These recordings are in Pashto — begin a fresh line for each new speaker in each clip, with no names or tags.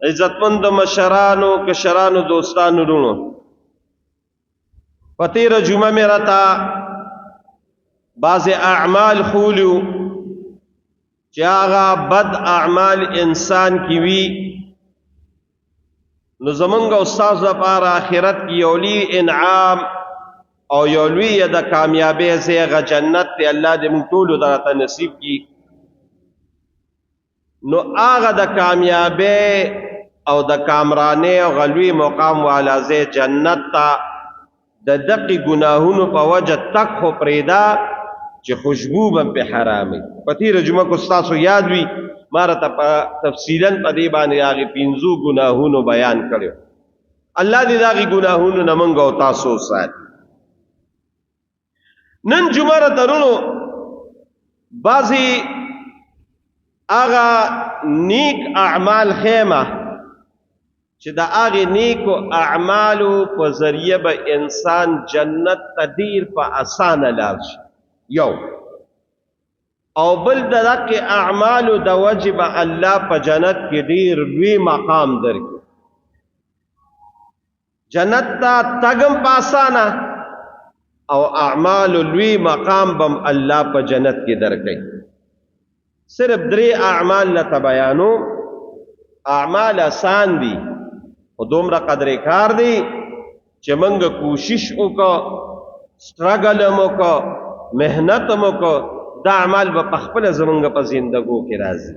عزتمند مشرانو کشرانو دوستانو رونو په تیره جمعه مې راته بعض اعمال خولیو چې هغه بد اعمال انسان کی وي نو زمونږ استاد لپاره آخرت کې یو لوی انعام او یو لوی د کامیابۍ ځای هغه جنت دی. الله دې موږ ټولو درته نصیب کړي. نو هغه د کامیابۍ او د کامرانۍ او غلوی مقام والا ځای جنت ته د دقې ګناهونو په وجه تک خو پرېږده چې خوشبو به پې حراموي. په تېره جمعه کې ستاسو یاد وي ما راته تفصیلا په دې باندې هغې 5 ګناهونو بیان کړی. الله دې د هغې ګناهونو نه موږ او تاسو وساتي. نن جمعه راته رونو بعضې هغه نیک اعمال خیمه چې د هغې نیکو اعمالو په ذریعه به انسان جنت ته ډېر په اسانه لاړ شي یو، او بل د دغې اعمالو د وجې به الله په جنت کې ډېر لوی مقام درکړي. جنت ته تګم په اسانه او اعمالو لوی مقام بم الله په جنت کې درکړي. صرف 3 اعمال لته بیانو. اعمال آسان دي خو دومره قدر کار دی چې موږ کوشش وکړو، سټرګل هم وکړو، محنت هم وکړو، دا اعمال به پخپله زمونږ په زندګو کې راځي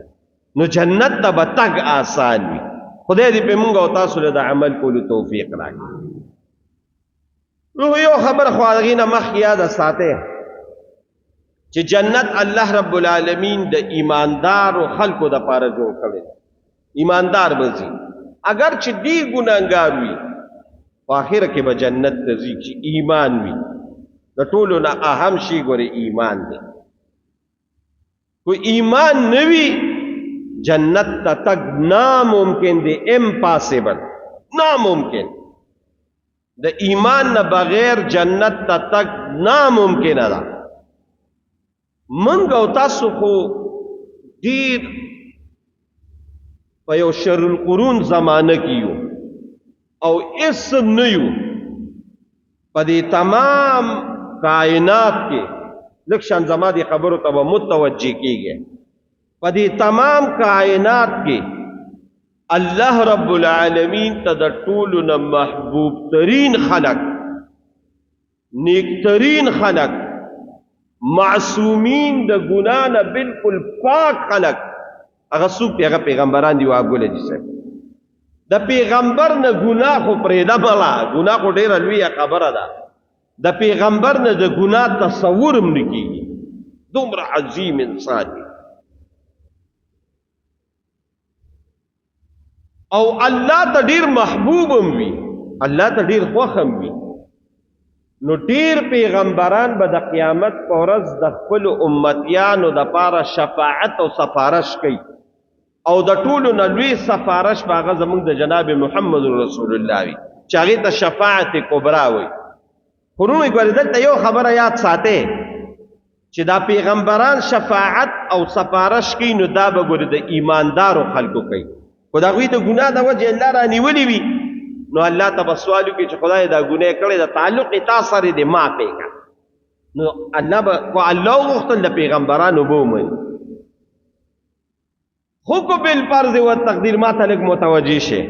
نو جنت ته به تګ آسان وي. خدای دې په موږ او تاسو له د عمل کولو توفیق راکړي. نو یو خبره خو هغې نه مخکې یاده ساتئ چې جنت الله رب العالمین د ایماندارو خلکو دپاره جوړ کړی. ایماندار به ځي اگر چې ډېر ګناهګار وي په آخره کې به جنت ته ځي چې ایمان وي. د ټولو نه اهم شی ګورې ایمان دی. کو ایمان نه وي جنت ته تګ ناممکن دی، امپاسبل، ناممکن. د ایمان نه بغیر جنت ته تګ ناممکنه ده. منګ او تاسو خو ډېر په یو شر القرون زمانه کې یو او هېڅ نه یو. په دې تمام کائنات کې لږ شان زما دې خبرو ته به متوجه کېږي. په دې تمام کائنات کې الله رب العالمین ته د ټولو نه محبوب ترین خلق، نیک ترین خلق، معصومین د ګناه نه بالکل پاک خلق هغه څوک دی؟ هغه پیغمبران دي. وابګل جي صاحب د پیغمبر نه ګناه خو پرېږده بله، ګناه خو ډېره لویه خبره ده. د پیغمبر نه د ګناه تصور هم نه کېږي. دومره عظیم انسان دی او الله ته ډېر محبوب هم وي، الله ته ډېر خوښ هم وي. نو ډېر پیغمبران به د قیامت په ورځ د خپلو امتیانو دپاره شفاعت او سفارش کوي او د ټولو نه لوی سفارش به هغه زموږ د جناب محمد رسول الله وي چې هغې ته شفاعت کبرا وي. خو نو ګورې دلته یو خبره یاد ساتئ چې دا پیغمبران شفاعت او سفارش کوي نو دا به ګورې د ایماندارو خلکو کوي. خو د هغوی د ګناه د وجې الله رانیولي وي نو الله ته به سوال وکړي چې خدای دا ګناه کړی د تعلق یې تا سره دی ما پې کړه. نو الله به خو الله وغوښتل د پیغمبرانو به ومني. خو کو بالفرض و تقدیر ما ته لږ متوجه شي.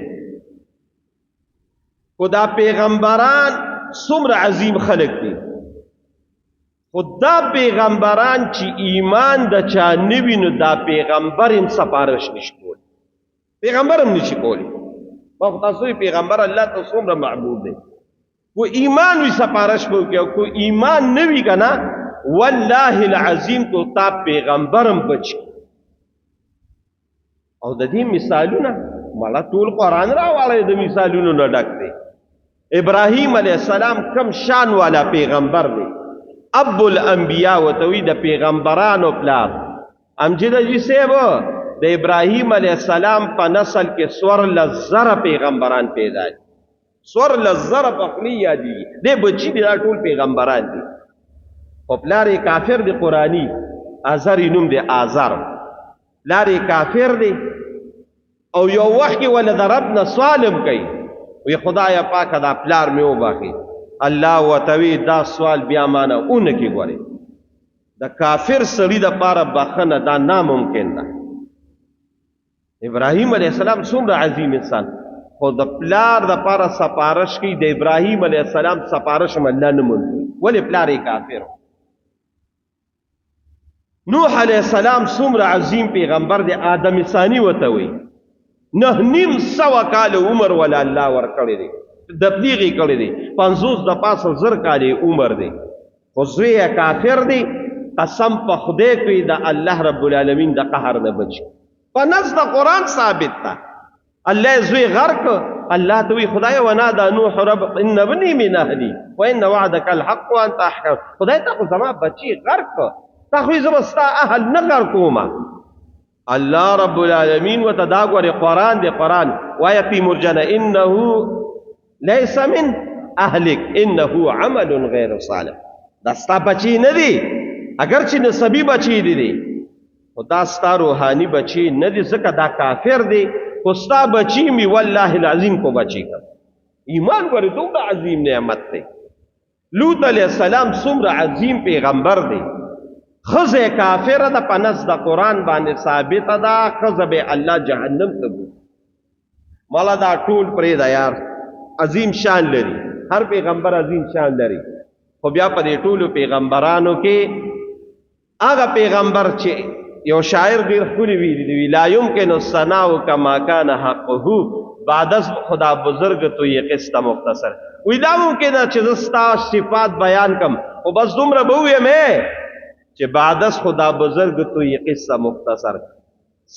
خو دا پیغمبران څومره عظیم خلق دي. خو دا پیغمبران چې ایمان د چا نه وي نو دا پیغمبر هم سفارش نشي کولی، پیغمبر هم نشي کولی. ما خو تاسو پیغمبر الله ته څومره محبوب دی. کو ایمان وي سفارش به وکړي او کو ایمان نه وي که نه والله العظیم کو تا پیغمبر هم بچي. او د دې مثالونه مړه ټول قرآن راواړی د مثالونو نه ډک دی. ابراهیم علیه السلام کم شان والا پیغمبر دی، ابو الانبیاء ورته وي د پیغمبرانو پلار. امجد جي صاحب د ابراهیم علیه السلام په نسل کې 14,000 پیغمبران پیدا دي. 14,000 په خولې یادېږي. دی بچي دي، دا ټول پیغمبران دي. خو پلار یې کافر دی، قرآني آزر یې نوم دی، آزر. پلار یې کافر دی او یو وخت کې ول د رب نه سوالم کوي وی خدای پاک دا پلار مې وباخي الله وتوی دا سوال بیا معنا اون کې ګوري د کافر سړي د پاره بخنه دا ناممکن ده ابراهیم علیه السلام څومره عظیم انسان خو د پلار د پاره سپارش کی د ابراهیم علیه السلام سپارش الله نه مني ولې پلار یې کافر نوح علیه السلام څومره عظیم پیغمبر دی آدم ثانی وته وی 9.5 کال عمر ولا الله ور کړی دی تبلیغ کړی دی 50 د پاسه زر کال عمر دی خو زوی کافر دی قسم په خدای کوي د الله رب العالمین د قهر نه بچي په نص د قران ثابت تا الله زوی غرق الله توي خدای ونادى نوح رب ان ابني من اهلي وان وعدك الحق وانت احكم خدای ته زما بچي غرق تا خو زمستا اهل نه غرقوما الله رب العالمین وتداغور قران دی قران وایتی مرجنا انه ليس من اهلك انه عمل غیر صالح دا ستا بچی نه دی اگر چې نسبی بچی دی خدا ستا روحانی بچی نه دی ځکه دا کافر دی خو ستا بچی می والله العظیم کو بچی کړ ایمان ورته دومره عظیم نعمت دی لوط علیہ السلام څومره عظیم پیغمبر دی خزه کافر ده پنس د قران باندې ثابت ده خزه به الله جهنم ته ګو مالا دا ټول پرې دا یار عظیم شان لري هر پیغمبر عظیم شان لري خو بیا په دې ټولو پیغمبرانو کې هغه پیغمبر چې یو شاعر ډیر خولي ویلی دی لا يمكن الثناء كما كان حقه بعد از خدا بزرگ تو یہ قصه مختصر وی دا ممکن چې زستا صفات بیان کم او بس دومره بوې مې چې بعد از خدا بزرگ تو یہ قصه مختصر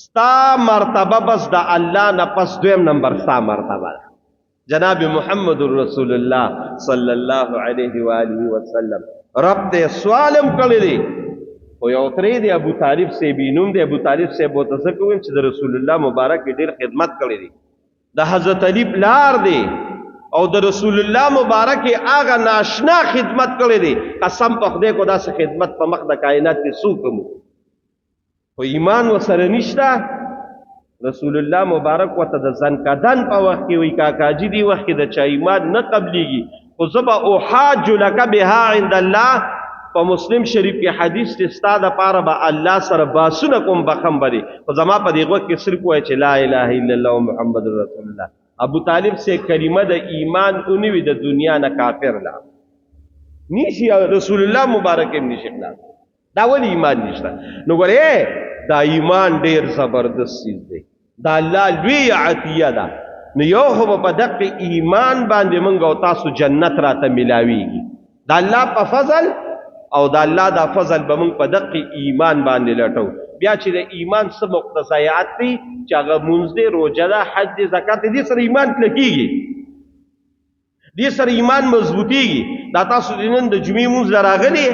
ستا مرتبه بس دا الله نه پس دویم نمبر ستا مرتبه جناب محمد رسول الله صلی الله علیه و آله وسلم رب دې سوالم کړی دی او یو ترې دی ابو طالب سے بینوم دی ابو طالب سے بوتزکوم چې د رسول الله مبارک ډیر خدمت کړی دی د حضرت علی پلار دی او د رسول الله مبارک هغه ناشنا خدمت کړی دی قسم په خدای کو داسې خدمت په مخ د کائنات کې څوک مو خو ایمان وسره نشته رسول الله مبارک وته د زنکدن په وخت کې وی کاکاجی دی وخت کې د چا ایمان نه قبليږي خو زبا احاج لك بها عند الله په مسلم شریف کې حدیث ته استاد پاره به الله سره باسونه کوم بخم بری خو زما په دغه کې صرف وای چې لا اله الا الله محمد رسول الله ابو طالب سے کلمه د ایمان اونوي د دنیا نه کافر لا نشي رسول الله مبارک ابن شیخ دا ول ایمان نشته نو ګوره دا ایمان ډیر زبردست چیز دی دا الله لوی عطیه ده نو یو خو په دغه ایمان باندې مونږ او تاسو جنت راته ملاويږي دا الله په فضل او دا الله دا فضل به مونږ په دغه ایمان باندې لټو بیا چې د ایمان څه مقتضیات دي چې هغه مونږ دې روزه ده حج دې زکات دې سره ایمان کلکیږي دې سره ایمان مضبوطیږي دا تاسو نن د جمعې مونږ راغلي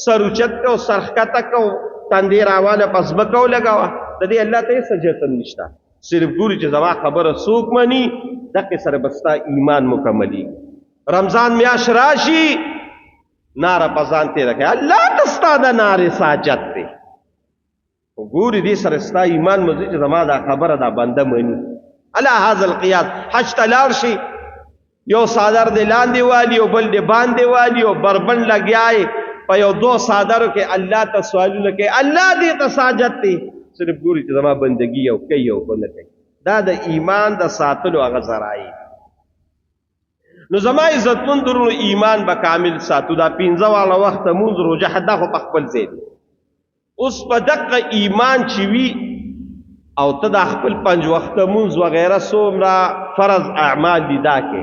سروچت او سرخکته کو تندې راواله پس بکو لگاوه د دې الله ته سجدت نشته صرف ګوري چې زما خبره سوق مني دغه سره بستا ایمان مکملي رمضان میاش راشي نار پزان ته راکې الله تستا د نار ساجت ته وګوري دې سره ستا ایمان مزي چې زما دا خبره دا بنده مني الا هاذا القياس حج تلار شي یو صادر د لاندې والی او بل د باندې والی او بربند لګیاي په یو دو صادرو کې الله ته سوالونه کوي الله دې ته ساجت ته صرف ګوري چې زما بندگی او کوي او بل کوي دا د ایمان د ساتلو هغه ذرایع نو زما عزتمن درو ایمان به کامل ساتو دا 15 والا وخت مونږ روزه حدا خو په خپل ځای اوس په دغه ایمان چې وی او ته د خپل 5 وخت مونږ وغیرہ څومره فرض اعمال دي دا کې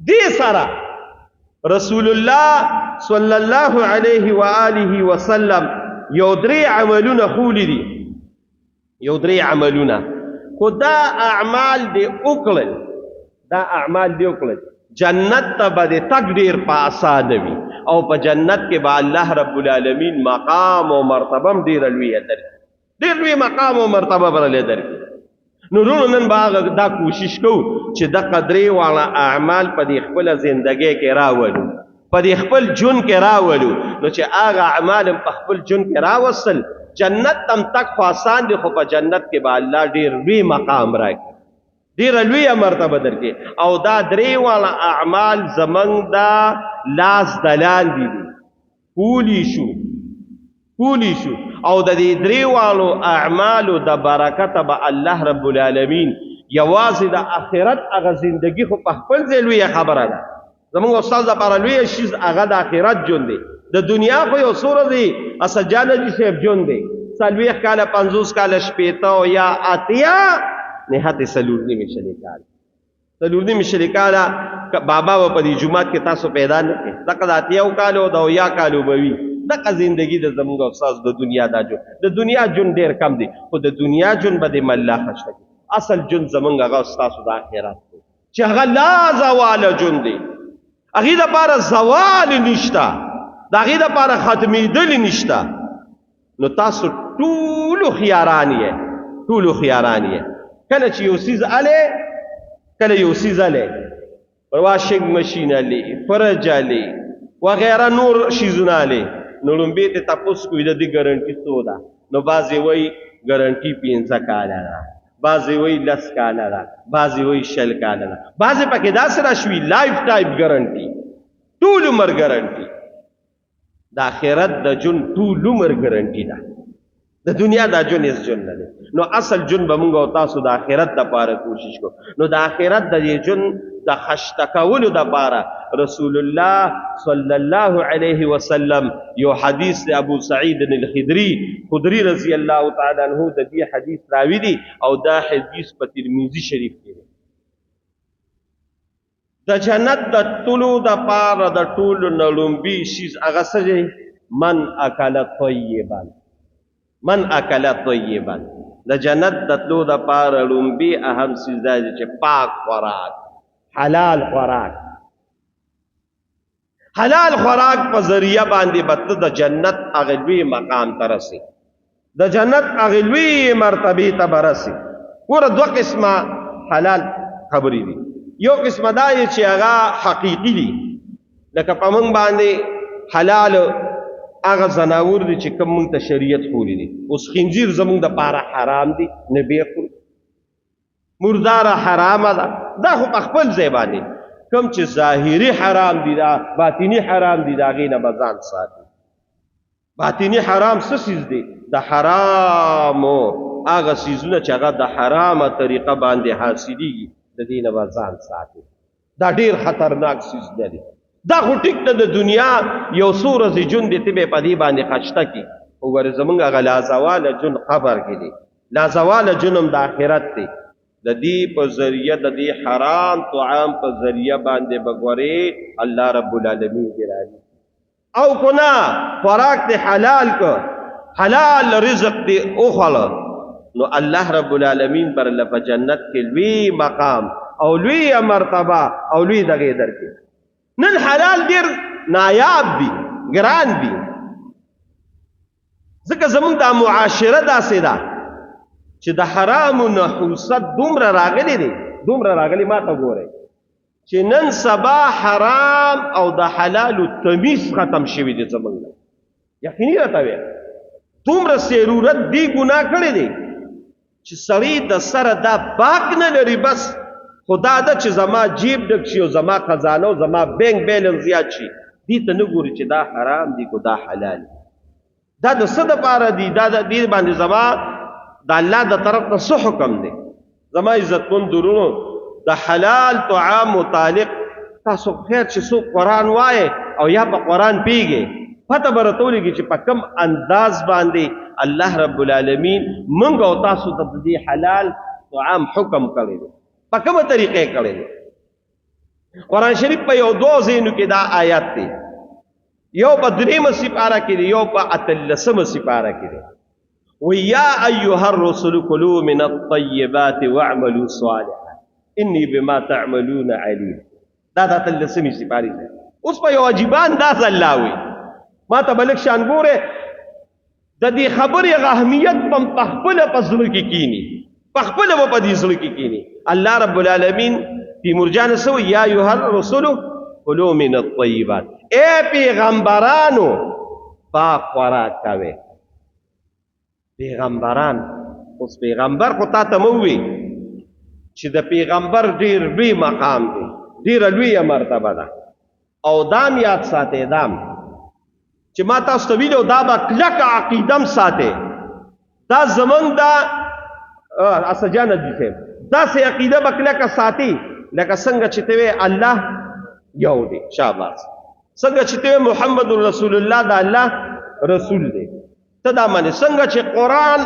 دې سره رسول الله صلی الله علیه و آله وسلم یو درې عملونه خولې دي یو درې عملونه خدا اعمال دی وکړل دا اعمال دی وکړل جنت ته به تک ډیر په آسانه وي او په جنت کې به الله رب العالمین مقام او مرتبه ډیر لوی درکړي ډیر لوی مقام او مرتبه برله درکړي نو ورونو نن باغ دا کوشش کوو چې د قدرې والا اعمال په دې خپل ژوندۍ کې راوړو په دې خپل جون کې راوړو نو چې هغه اعمال په خپل جون کې راوصل جنت تم تک خاصان دی خو په جنت کې به الله ډیر لوی مقام راکړي ډیر لوی مرتبه درکړي او دا درې والا اعمال زمنګ دا لاس دلال دي کولی شو او د دې درې والو اعمالو د برکت به الله رب العالمین یوازې د آخرت هغه زندگی خو په خپل ځای لوی خبره ده زمونږ استاد لپاره لوی شیز هغه د آخرت ژوند دی د دنیا خو یو څو ورځې اسجانه جي صاحب ژوند دی 40 کاله 50 کاله شپېته او یا اتیا نهایت سلور نیمه شلې کاله بابا و په دې جمعات کې تاسو پیدا نه کړئ دغه د اتیاو کالو د یا کالو به وي دغه زندگی د زمونږ استاد د دنیا دا جو د دنیا جون ډیر کم دی خو د دنیا جون به د الله خشته اصل جون زمونږ هغه استاد د آخرت چې هغه لا زوال جون دی هغه د پاره زوال نشتا د هغه د پاره ختمېدل نشتا نو تاسو ټول خياران یې کله چې یو سیز اله واشنګ ماشین اله فرج اله وغیرہ نور شیزونه اله نو لومبه ته تاسو کوی د دې ګارانټي څو ده نو بازي وای ګارانټي 5 کاله ده بازي وای 10 کاله ده بازي وای 10 کاله ده بازي پکې دا سره شوي لایف ټایپ ګارانټي ټول عمر ګارانټي د آخرت د جون ټول عمر ګارانټي ده د دنیا دا جون اس جون نه نو اصل جون به موږ او تاسو د آخرت لپاره کوشش کو نو د آخرت د جون د خشتکولو د لپاره رسول الله صلی الله علیه وسلم یو حدیث ابو سعید الخدری رضی الله تعالی عنہ د دې حدیث راوی دی او دا حدیث په ترمذی شریف کې دی د جنت د طلوع د پاره د ټول نلومبي شیز هغه سره من اکل طیبا د جنت د طلوع د پاره لومبي اهم سیز دی چې پاک خوراک حلال خوراک په ذریعہ باندې بت د جنت اغلوی مقام ترسي د جنت اغلوی مرتبه ته برسي ګوره دوه قسمه حلال خبرې دي یو قسمه دا چې هغه حقيقي دي لکه په موږ باندې حلال هغه زناور دي چې کوم موږ ته شریعت خوري دي اوس خنزیر زموږ د پاره حرام دي نه بیخو مردار حرام ده دا خو خپل ځای باندې کوم چې ظاهري حرام دي دا باطینی حرام دي دا غینه بزان ساتي باطینی حرام څه سیز دي د حرام هغه سیزونه چې هغه د حرامه طریقه باندې حاصلېږي د دینه بزان ساتي دا ډیر خطرناک سیز دی دا خو ټیک د دنیا یو سوره زی جون دي ته په دې باندې خشته کی وګوره زمونږ غلا زوال جون خبر کې دي لا زوال جنم د آخرت دی د دې په ذریعہ د دې حرام طعام په ذریعہ باندې بګوري الله رب العالمین دی راځي او کنا خوراک ته حلال کو حلال رزق دی او خلا نو الله رب العالمین پر لف جنت کې لوی مقام او لوی مرتبه او لوی دغه درکې نن حلال ډیر نایاب دي ګران دي ځکه زمونږ د معاشره داسې ده چې د حرام نه حوصت دومره راغلي ما ته ګورئ چې نن سبا حرام او د حلال تمیز ختم شوی دی زمونږ یقیني راته وایي دومره ضرورت دی ګناه کړی دی چې سړی د سره دا باک نه لري بس خدا دا چې زما جیب ډک شي او زما خزانه او زما بینک بیلنس زیات شي دې ته نه ګوري چې دا حرام دی کو دا حلال دا د څه دپاره دی دا د دې باندې زما د الله د طرف نه څه حکم دی زما عزتمن درونو د حلال طعام متعلق تاسو خیر چې څوک قرآن وایي او یا په قرآن پیږي پته به راته ولګي چې په کوم انداز باندې الله رب العالمین موږ او تاسو ته د دې حلال طعام حکم کړی دی په کومه طریقې کړی دی قرآن شریف په یو دو ځایونو کې دا آیات دی یو په 3 سپاره کې دی یو په 13 سپاره کې دی ويا أيها الرسل كلوا من الطيبات واعملوا صالحا إني بما تعملون عليم دا تلسمي سپاری دی اوس په واجبان دا زلاوي ما ته بلک شان ګوره د دې خبرې اهمیت په خپل پزړه کې کینی په خپل په دې زړه کې کینی الله رب العالمین په مرجان سو یا ایها الرسل كلوا من الطيبات اے پیغمبرانو پاک خوراک کوي پیغمبران اوس پیغمبر خو تا ته مووي چې د پیغمبر ډیر لوی مقام دی، ډیره لویه مرتبه ده. او دام یاد ساتئ، دام چې ما تاسو ته ویلو دا به کلکه عقیدم ساتئ. دا زمونږ دا اسجانه دي صاحب داسې عقیده به کلکه ساتي لکه څنګه چې ته وې الله یو دی، شاباس. څنګه چې ته محمد رسول الله دا الله رسول دی، ته دا معنی. څنګه چې قرآن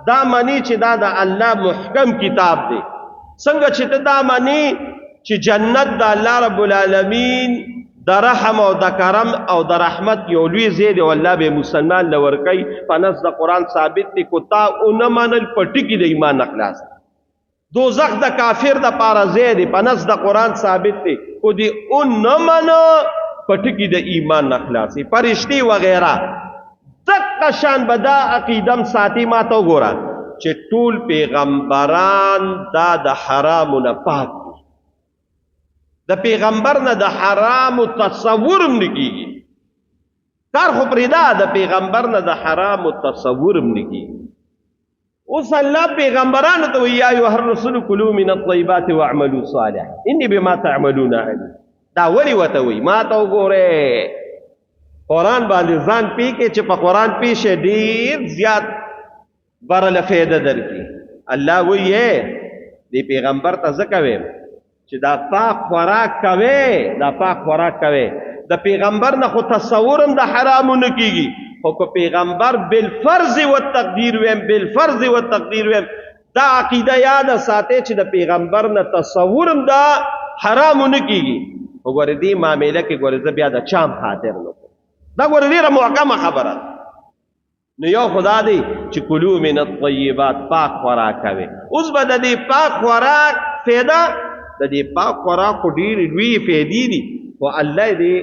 دا معنی چې دا د الله محکم کتاب دی، څنګه چې ته دا معنی چې جنت د الله رب العالمین د رحم او د کرم او د رحمت یو لوی ځای دی او الله به مسلمان له ورکوي. په نص د قرآن ثابت دی، کو تا ونه منل په ټکي د ایمان نه خلاص. دوزخ د کافر د پاره ځای دی، په نص د قرآن ثابت دی، کو دی ونه منه په ټکي د ایمان نه خلاصي. فرشتي وغیره دقه شان به دا عقیدم ساتي. ما ته وګوره چې ټول پیغمبران دا د حرامو نه پاک دي، د پیغمبر نه د حرامو تصورم نه کیږي. کار خو پرېږده، د پیغمبر نه د حرامو تصورم نه کیږي. اوس الله پیغمبرانو ته وایي یا ایها الرسول کلوا من الطیبات واعملوا صالحا انی بما تعملون علیم. دا ولې ورته وایي؟ ما ته وګورئ قرآن باندې ځان پی کې چې په قرآن پیښې ډېر زیات برله فایده درکړي. الله وایي دې پیغمبر ته ځکه ویم چې دا پاک خوراک کوي، دا پاک خوراک کوي. د پیغمبر نه خو تصورم د حرامو نه کیږي، خو که پیغمبر بالفرض و تقدیر ویم، بالفرض و تقدیر ویم، دا عقیده یاد ساتي چې د پیغمبر نه تصورم د حرامو نه کیږي. وګوره دې معامله کې ګوره زه بیا د چام خاطر نه کوم، دا ګوره ډېره محکمه خبره. نو یو خدا دی چې کلوا من الطیبات، پاک خوراک کوي. اوس به د دې پاک خوراک فایده، د دې پاک خوراک خو ډېرې لویې فایدې دي، خو الله دې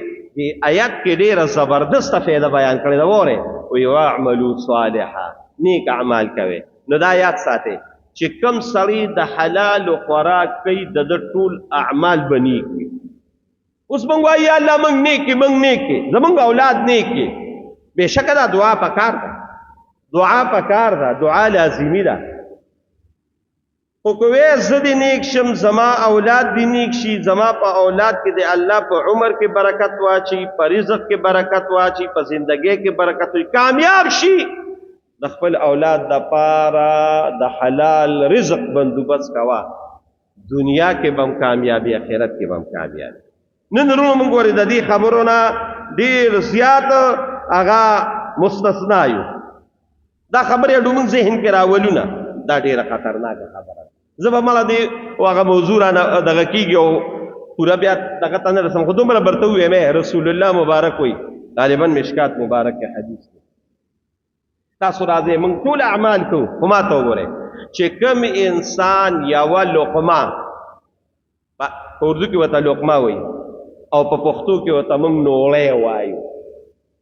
آیت کې ډېره زبردسته فایده بیان کړې ده. وګورئ وایي واعملوا صالحا، نیک اعمال کوي. نو دا یاد ساتئ چې کوم سړی د حلالو خوراک کوي د ده ټول اعمال به نیک وي. اوس موږ وایو یا الله موږ نیک کړي، موږ نیک کړي، زموږ اولاد نیک کړي. بېشکه دا دعا پکار ده، دعا پکار ده، دعا لازمي ده. خو که وی زه دې نیک شم، زما اولاد دې نیک شي، زما په اولاد کې د الله په عمر کې برکت واچي، په رزق کې برکت واچي، په زندګۍ کې برکت واچي، کامیاب شي. د خپل اولاد دپاره د حلال رزق بندوبست کوه، دنیا کې به هم کامیابي، آخرت کې به هم کامیابي. نن ورونو موږ ګورئ د دې خبرو نه ډېر زیات هغه مستثنا یو. دا خبرې ډومونږ ذهن کې راولو نه، دا ډېره خطرناکه خبره ده. زه به مله دې هغه موضوع رانه دغه کېږي او پوره بیا دغه ته نه رسم، خو دومره برته وویم رسول الله مبارک وایي، غالبا مشکات مبارک کې حدیث دی. تاسو راځئ موږ ټول اعمال کوو، خو ما ته وګورئ چې کوم انسان یوه لقمه، په اردو کې ورته لقمه وایي او په پښتو کې ورته موږ نوړی وایو،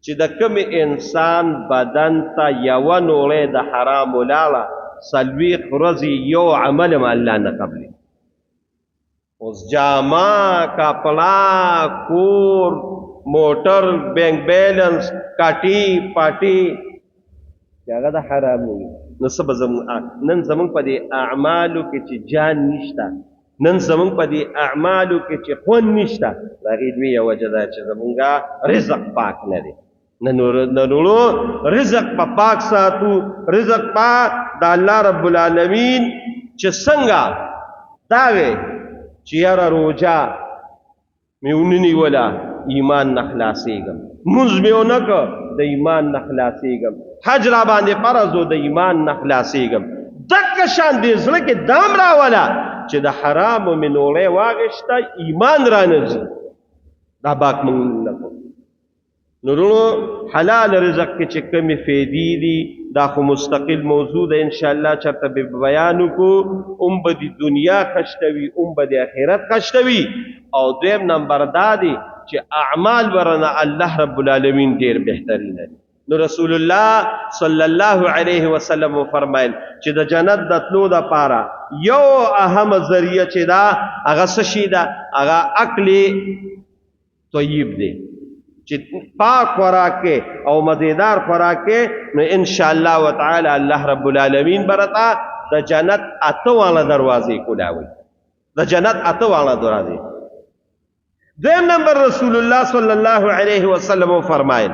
چې د کوم انسان بدن ته یوه نوړی د حرامو لاړه، څلوېښت ورځې یو عمل هم الله نه قبلوي. اوس جامه، کپړه، کور، موټر، بینک بیلنس، کاټي پاټي چې هغه د حرامو وي. نو څه به نن زموږ په دې اعمالو کې چې جان نشته، نن زموږ په دې اعمالو کې چې خوند نشته، د هغې لویه وجه ده چې زموږ رزق پاک نه دی. ننوړو رزق په پاک ساتو، رزق په د الله رب العالمین چې څنګه دا وی چې یاره روژه مې ونه نیوله ایمان نه خلاصېږم، مونځ مې ونه کړ د ایمان نه خلاصېږم، حج را باندې فرض و د ایمان نه خلاصېږم. دقه شان دې زړه کې دام راوله چې د حرامو مې نوړی واغېسته، ایمان رانه ځي. دا باک مونږ نه کوو. نو وروڼو حلال رزق کې چې کومې فایدې دي دا خو مستقل موضوع ده، انشاءالله چېرته به بیان وکړو. هم به د دنیا خشتوي، هم به د آخرت خشتوي. او دویم نمبر دا دی چې اعمال ورنه الله رب العالمین ډېر بهترینه دي. نو رسول الله صلی الله علیه وسلم فرمایل چې د جنت د تلو دپاره یو اهم ذریعه چې دا هغه څه شي ده، هغه عقل طیب دی، چې پاک خوراک کې او مزیدار خوراک کې، نو ان شاء الله وتعالى الله رب العالمین برتا د جنت اته والا دروازې کولاوي، د جنت اته والا دروازې. دویم نمبر رسول الله صلی الله علیه وسلم فرمایل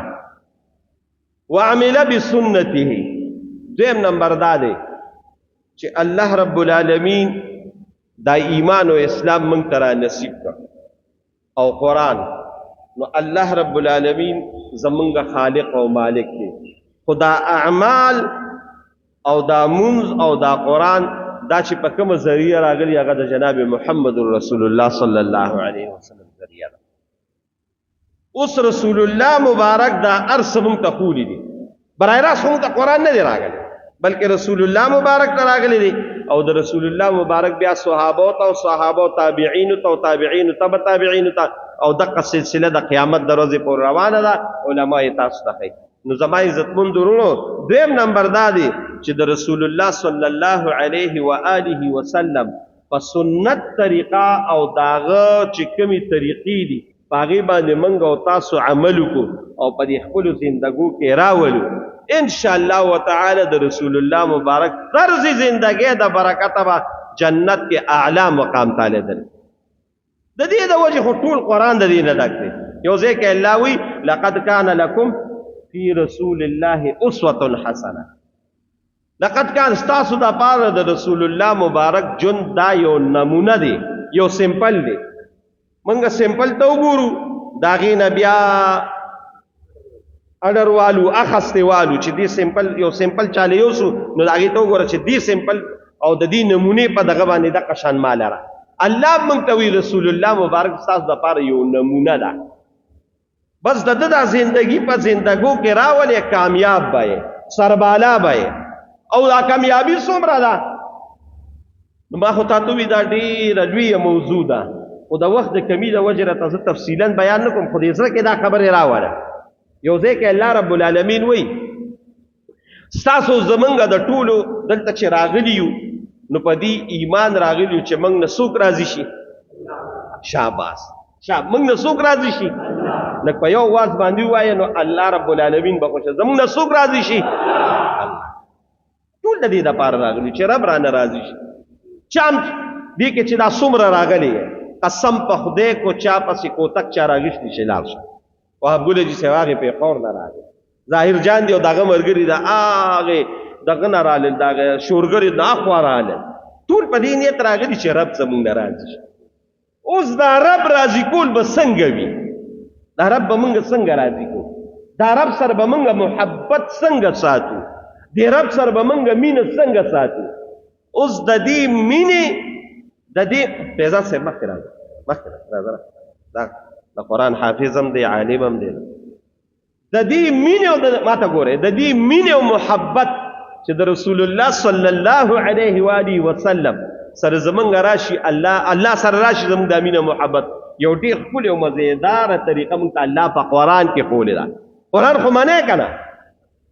وعمل بسنته. دویم نمبر دا دی چې الله رب العالمین دا ایمان او اسلام موږ ته را نصیب کړ او قرآن، نو الله رب العالمین زمونږ خالق او مالک دی. خدا اعمال او دا منز او دا قرآن دا چې په کومه ذریعه راغلی هغه د جناب محمد رسول الله صلی الله علیه وسلم ذریعه ده. اوس رسول الله مبارک دا ارس موږ ته خولی دي، برای راست موږ ته قرآن نه دی راغلی بلکې رسول الله مبارک ته راغلی دی. او د رسول الله مبارک بیا صحابه او صحابه تابعین او تابعین تبع تابعین او دغه سلسله د قیامت دروازې پورې روانه ده. علما یې تاسو ته نو زما عزتمن درونو دویم نمبر دا دی چې د رسول الله صلی الله علیه و آله وسلم په سنت طریقه او داغه چې کومي طریقې دي پاغي باندې منګ او تاسو عمل کو او په دې خپل زندګو کې راولو ان شاء الله وتعالى د رسول الله مبارک طرز زندګۍ د برکت به جنت کې اعلی مقام تعالی در. د دې د وجه ټول قران د دې نه ډک دی. یو ځکه الله وی لقد كان لكم في رسول الله اسوه حسنه. لقد كان استاسو د پاره د رسول الله مبارک جون دا یو نمونه دی، یو سمپل دی. منګه سمپل ته وګورو داغې نه بیا اډر والو اخسته والو چې دې سمپل یو سمپل چاله یو سو نو داغې ته وګوره چې دې سمپل او د دې نمونه په دغه باندې د قشان مال را الله مونږ ته وی رسول الله مبارک استاسو د پاره یو نمونه ده. بس د د زندگی په زندګو کې راولې کامیاب بای سربالا بای او دا کامیابی څومره ده. نو ما خو تاسو وی دا ډیره لوی موضوع ده او د وخت د کمی د وجه راته تفصیلا بیان نکوم، خو دې سره کې دا خبره راوړه. یو ځکه الله رب العالمین وی تاسو زمونږ د ټولو دلته چې راغلیو نو په دې ایمان راغلیو چې موږ نه څوک راضي شي. شاباس شاب موږ نه څوک راضي شي لکه په یو واز باندې وایي نو الله رب العالمین به خوښ زمونږ نه څوک راضي شي. ټول د دې لپاره راغلیو چې رب را ناراضي شي. چم دې کې چې دا څومره راغلی قسم په خدای کو چا پسې کوتک چا راغشتي شي لاړ شي. وهب ګل جی سواغه په خور نه راغی ظاهر جان دی او دغه مرګری دا هغه دغه نه رالل دغه شورګری دا خواراله ټول په دې نیت راغلی چې رب زمونږ ناراضي شي. اوس دا رب راضي کول به څنګه وي؟ دا رب به مونږ څنګه راضي کو؟ دا رب سره به مونږ محبت څنګه ساتو؟ دې رب سره به مونږ مینه څنګه ساتو؟ اوس د دې مینه د دې پیدا سره مخ راځه دا د قرآن حافظم دی عالمم دی د دې مینه او د ماته ګوره د دې مینه او محبت چې د رسول الله صلی الله علیه و آله وسلم سره زمونږ راشي الله سره راشي زمونږ د مینه محبت یو ډیر خپل او مزیدار طریقه مونږ ته الله په قرآن کې خولې ده. قرآن خو معنی کنه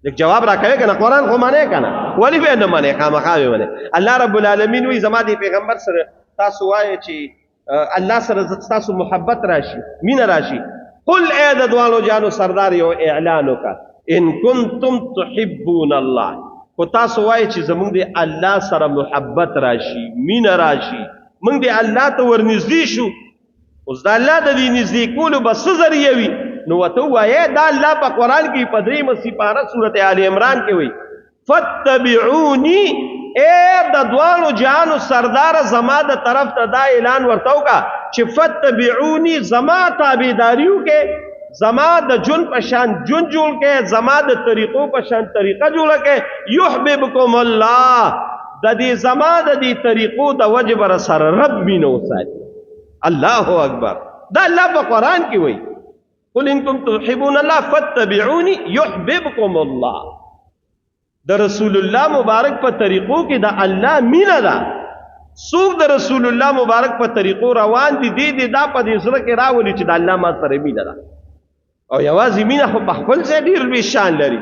یک جواب را کوي کنه قرآن خو معنی کنه ولی به نه معنی خامخا به معنی. الله رب العالمین وی زما دی پیغمبر سره تاسو وایي چې الله سره تاسو محبت راشي مینه راشي. قل اے د دوالو جانو سردار یو اعلان وکړه ان کنتم تحبون الله کو تاسو وایي چې زمونږ دی الله سره محبت راشي مینه راشي موږ دی الله ته ورنږدې شو. اوس دا الله د دې نږدې کولو بس ذریعہ وي نو وته وایي دا الله په قرآن کې په 3 سپاره سورته آل عمران کې وایي فتبعونی اے د دوالو جانو سردار زما د طرف ته دا اعلان ورته وکړه چې فتبعونی زما تابعداریو کې زما د جون پشان جون جوړ کې زما د طریقو پشان طریقه جوړ کې یحببکم الله د دې زما د دې طریقو د وجب سره رب مینو ساتي. الله اکبر دا الله په قرآن کې وایي قل ان کنتم تحبون الله فتبعونی یحببکم الله. د رسول الله مبارک په طریقو کې د الله مینه ده. څوک د رسول الله مبارک په طریقو روان دي دې دا په دې سره کې راولي چې د الله ما سره مینه ده او یوازې مینه خو په خپل ځای ډېر لوی شان لري.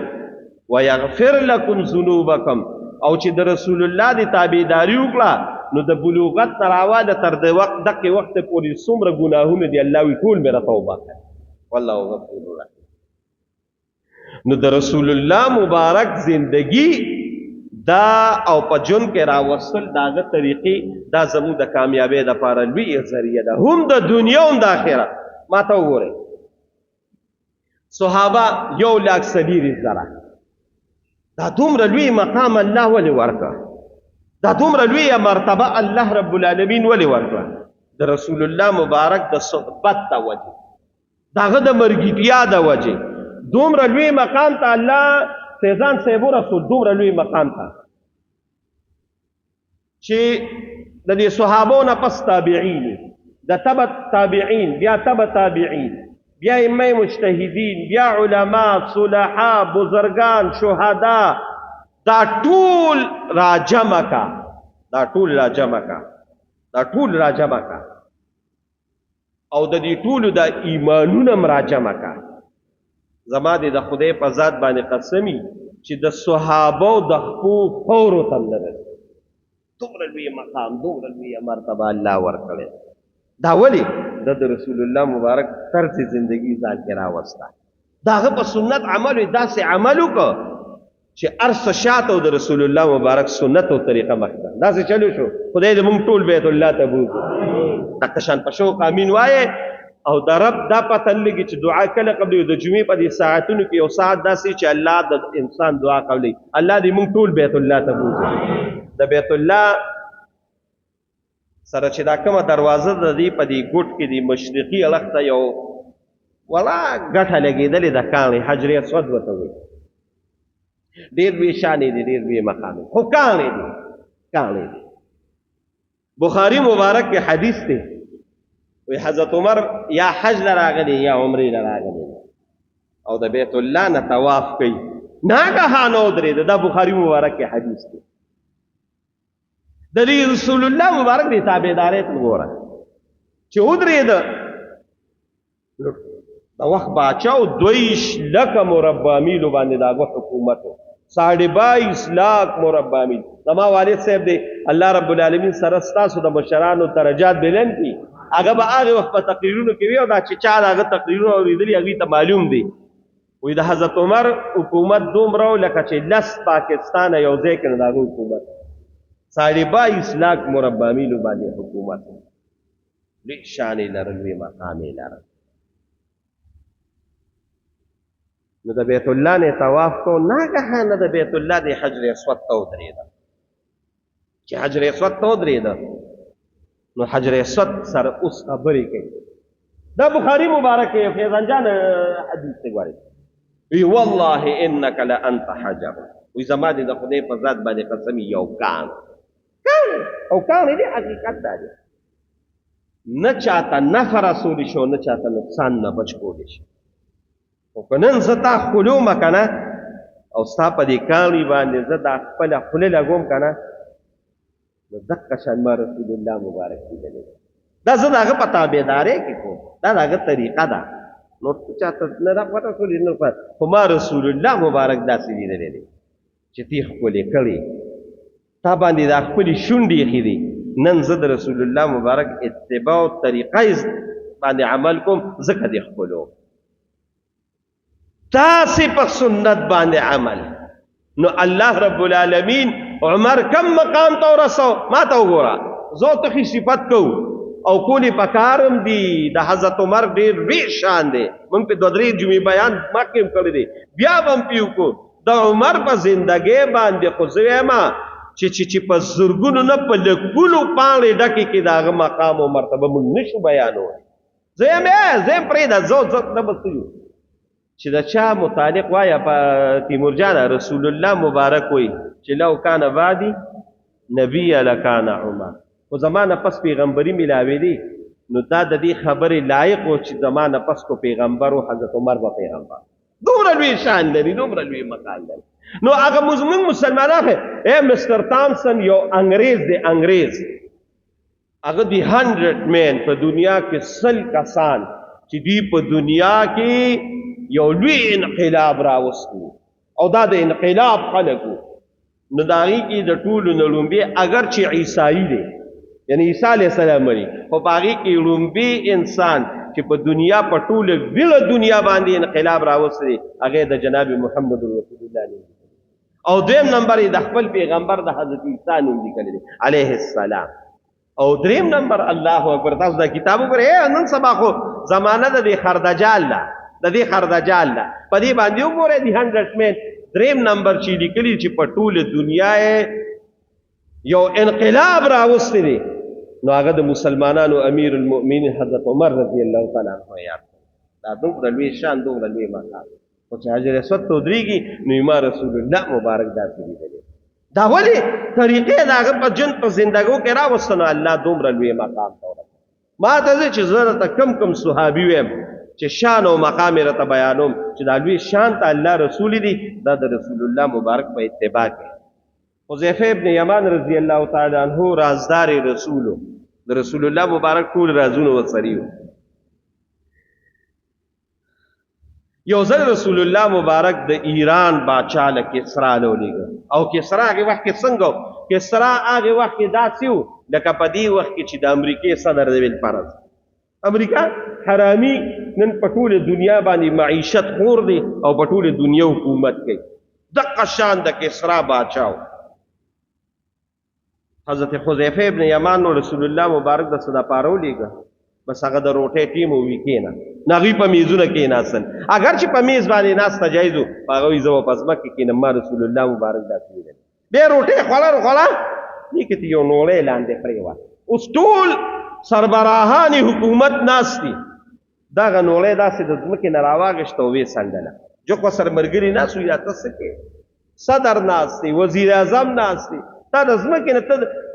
ویغفر لکم ذنوبکم او چې د رسول الله د تابعداري وکړه نو د بلوغت نه راواده تر د وخت دغه وخت پورې څومره ګناهونه دي الله وی ټول مې را توبه کړه والله غفور رحیم. نو د رسول الله مبارک زندگی دا او په جون کې راوصل داغه طریقې دا زموږ د کامیابی د پاره لوی ذریعہ ده، هم د دنیا هم د آخرت. ما ته وګورئ صحابه 1,40,000 دا دومره لوی مقام الله ولې ورکړه؟ دا دومره لوی مرتبه الله رب العالمین ولې ورکړه؟ د رسول الله مبارک د صحبت د وجه، داغه د مرګیتیا د وجه دومره لوی مقام ته الله فیضان صاحب رسول دومره لوی مقام ته چې د دې صحابو نه پس تابعین، د تبع تابعین، بیا تبع تابعین، بیا ائمه مجتهدین، بیا علما، صلحا، بزرگان، شهدا، دا ټول راجمع کا، دا ټول راجمع کا، دا ټول راجمع کا او د دې ټولو د ایمانونو راجمع کا. زما دې د خدای په ذات باندې قسمی چې د صحابو د خپو فورو تم نه ده، دومره لوی مقام، دومره لوی مرتبه الله ورکړی. دا ولې د رسول الله مبارک طرز زندگی ځان کې راوسته، داغه په سنت عمل وي، داسې عمل وکړه چې ارس شاته د رسول الله مبارک سنت او طریقه مخته داسې چلو شو. خدای دې موږ ټول بیت الله ته بوځو، دغه شان په شوق امین وایه او د رب دا پته لګي چې دعا کله قبلې د جمعې په دې ساعتونو کې یو ساعت داسې چې الله د انسان دعا قبلې. الله دې موږ ټول بیت الله ته بوځو. د بیت الله سره چې دا کومه دروازه د دې په دې ګوټ کې د مشرقي اړخ ته یو ولا ګټه لګېدلې د کاڼي حجر اسود ورته وایي، ډېر لوی شانې دي، ډېر لوی مقام دی، خو کاڼي دي، کاڼي دي. بخاري مبارک کې حدیث دی وی حضرت عمر یا حج لراغلی یا عمرې لراغلی او د بیت الله نه طواف کوي، ناګهانه ودرېد. دا بخاري مبارک کې حدیث دی. د رسول الله مبارک دی تابعداري ته وګوره چې ودرېد د وخت باچاو 22 لکه مربع میلو باندې داغه حکومت 22.5 لاک مربع میل. زما والد صاحب دی الله رب العالمین سره ستاسو د مشرانو درجات بلند کړي، هغه به هغه وخت په تقریرونو کې وي او دا چې چا هغه تقریرونه اورېدلي هغوی ته معلوم دی. وایي د حضرت عمر حکومت دومره لکه چې 10 پاکستان یو ځای کې د هغه حکومت 22.5 لاک مربع میلو باندې حکومت، لوی شانې لرل، لوی مقامې لرل. نو د بیت الله نه طواف کو، ناګهانه د بیت الله د حجر اسود ته ودرېده. چې حجر اسود ته ودرېده نو حجر اسود سره اوس خبرې کوي. دا بخاري مبارک فیضان جان حدیث ته ګورئ، وی والله انک لانت حجر، وی زما دې د خدای په ذات باندې قسم یو کان او کان دې حقیقت دی، نه چاته نفع رسول شو، نه چاته نقصان نه بچ کولی شي. او که نن زه تا خلوم که نه او ستا په دې کاڼي باندې زه دا خپله خوله لګوم که نه نو دقه شان ما رسول الله مبارک لیدلی دی. دا زه د هغه په تابعدارۍ کې کوم، دا د هغه طریقه ده. نو چاته نه دا پته ټولې نه خو ما رسول الله مبارک داسې لیدلی دی چې تی ښکلې کړې تا باندې دا خپلې شونډې ایښې دي. نن زه د رسول الله مبارک اتباع او طریقه باندې عمل کوم، ځکه دې ښکلو تاسې په سنت باندې عمل. نو الله رب العالمین عمر کم مقام ته ورسو؟ ما ته وګوره، زه ته صفت کو او کولی پکارم دی. د حضرت عمر ډېر لوی شان دی، موږ په 2-3 جمعې بیان مخکې هم کړی دی، بیا به هم پیو کو. د عمر په زندګۍ باندې خو زه وایم چې په زرګونو نه په لکونو پاڼې ډکې کې د هغه مقام او مرتبه موږ نشو بیانولی. زه یم پرېږده، زه نه به څه یو چې د چا متعلق وایه په تیمور جان رسول الله مبارک وایي چې لو کان بعدي نبی لکان عمر، خو زما نه پس پیغمبري میلاوېدي نو دا د دې خبرې لایق و چې زما نه پس کو پیغمبر و حضرت عمر به پیغمبر. دومره لوی شان لري، دومره لوی مقام لري. نو هغه موږ مسلمانان مستر تامسن یو انګریز دی، انګریز هغه دی 100 مین په دنیا کې 100 کسان چې دی په دنیا کې یو لوی انقلاب راوستو او دا د انقلاب خلکو. نو د هغې کې د ټولو نه لومبې اگر چې عیسایي دی، یعنی عیسی علیه السلام لري، خو په هغې کې لومبې انسان چې په دنیا په ټوله ویړه دنیا باندې انقلاب راوستي هغه د جناب محمد رسول الله علیه او دویم نمبر د خپل پیغمبر د حضرت عیسی نوم لیکل دي علیه السلام او دریم نمبر الله اکبر تاسو دا کتاب وګورئ نن سبا خو زمانہ د خردجال لا د دې خردجال لا په دې باندې وګورئ د 100 مین دریم نمبر چې لیکلي چې په ټوله دنیا یو انقلاب راوستي دي نو هغه د مسلمانانو امیر المؤمنین حضرت عمر رضی الله تعالی عنہ یاد دا دومره لوی شان دومره لوی مقام او چې حجر اسود ته ودرېږي نو امام رسول الله مبارک داسې لیدلی دا ولې طریقې د هغه په جن په زندګو کې راوسته نو الله دومره لوی مقام ته ورسوي ما ته ځي چې زه درته کم صحابي ویم چې شان او مقام یې راته بیانوم چې دا لوی شان ته الله رسول دي دا د رسول الله مبارک په اتباع کې حذیفه ابن یمان رضی الله تعالی عنہ رازدار رسولو د رسول الله مبارک ټول رازونه وسریو یو ځل رسول الله مبارک د ایران بادشاہ له کسرا لولېږه او کسرا هغه وخت کې څنګه کسرا هغه وخت کې داسې و لکه په دې وخت کې چې د امریکې صدر دی ویل فرض امریکا حرامي نن په ټوله دنیا باندې معیشت خور دی او په ټوله دنیا حکومت کوي دغه شان د کسرا بادشاہ حضرت حذیفه ابن یمان نو رسول الله مبارک د صدا پارو لېږه بس هغه د روټې ټیم وی کېنه ناغي په میزونه کې ناسن اگر چې په میز باندې ناس تجایزو هغه وی زو پس مکه کې نه ما رسول الله مبارک داسې ویل به روټې خوړه لیکته یو نوړې لاندې پریوا اوس ټول سربراهان حکومت ناشتي دا غنوړې داسې د ځمکې نه راواغشته وې سندله جو کو سرمرګري ناسو یا تاسو کې صدر ناشتي وزیر اعظم ناشتي تا د ځمکې نه